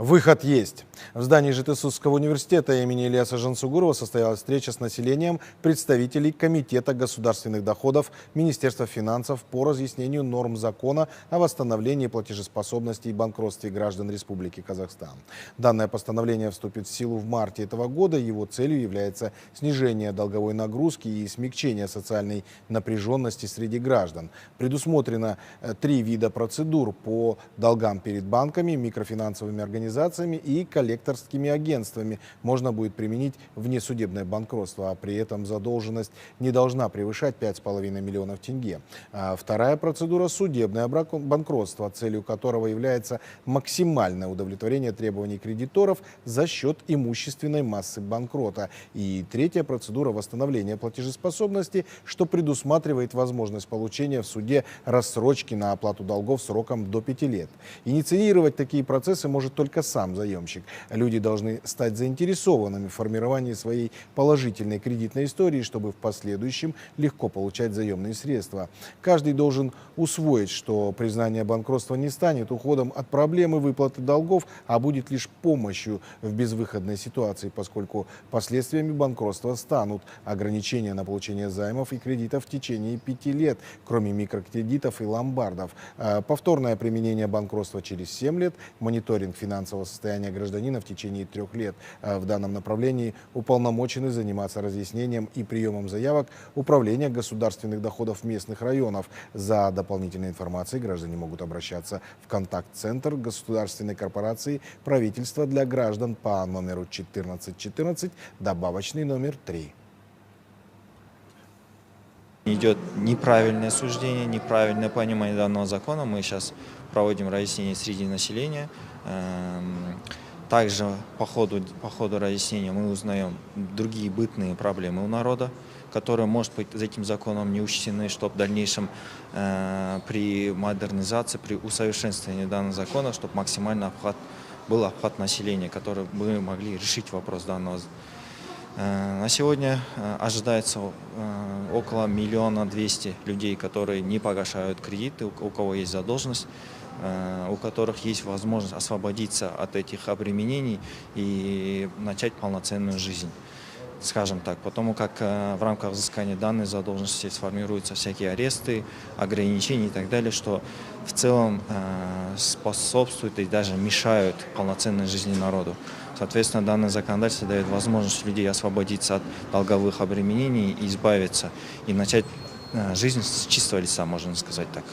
Выход есть. В здании ЖТСУ-ского университета имени Ильяса Жансугурова состоялась встреча с населением представителей Комитета государственных доходов Министерства финансов по разъяснению норм закона о восстановлении платежеспособности и банкротстве граждан Республики Казахстан. Данное постановление вступит в силу в марте этого года. Его целью является снижение долговой нагрузки и смягчение социальной напряженности среди граждан. Предусмотрено 3 вида процедур по долгам перед банками, микрофинансовыми организациями и коллекторскими агентствами. Можно будет применить внесудебное банкротство, а при этом задолженность не должна превышать 5,5 миллионов тенге. Вторая процедура – судебное банкротство, целью которого является максимальное удовлетворение требований кредиторов за счет имущественной массы банкрота. И третья процедура – восстановление платежеспособности, что предусматривает возможность получения в суде рассрочки на оплату долгов сроком до 5 лет. Инициировать такие процессы может только сам заемщик. Люди должны стать заинтересованными в формировании своей положительной кредитной истории, чтобы в последующем легко получать заемные средства. Каждый должен усвоить, что признание банкротства не станет уходом от проблемы выплаты долгов, а будет лишь помощью в безвыходной ситуации, поскольку последствиями банкротства станут ограничения на получение займов и кредитов в течение 5 лет, кроме микрокредитов и ломбардов, повторное применение банкротства через 7 лет, мониторинг финансового состояния гражданина в течение 3 лет. В данном направлении уполномочены заниматься разъяснением и приемом заявок Управления государственных доходов местных районов. За дополнительной информацией граждане могут обращаться в контакт-центр государственной корпорации правительства для граждан по номеру 1414, добавочный номер 3. Идет неправильное суждение, неправильное понимание данного закона. Мы сейчас проводим разъяснение среди населения. Также по ходу разъяснения мы узнаем другие бытные проблемы у народа, которые, может быть, за этим законом не учтены, чтобы в дальнейшем при модернизации, при усовершенствовании данного закона, чтобы максимально был охват населения, который мы могли решить вопрос данного. На сегодня ожидается около 1 200 000 людей, которые не погашают кредиты, у кого есть задолженность, у которых есть возможность освободиться от этих обременений и начать полноценную жизнь, скажем так. Потому как в рамках взыскания данной задолженности сформируются всякие аресты, ограничения и так далее, что в целом способствует и даже мешают полноценной жизни народу. Соответственно, данное законодательство дает возможность людей освободиться от долговых обременений и избавиться, и начать жизнь с чистого листа, можно сказать так.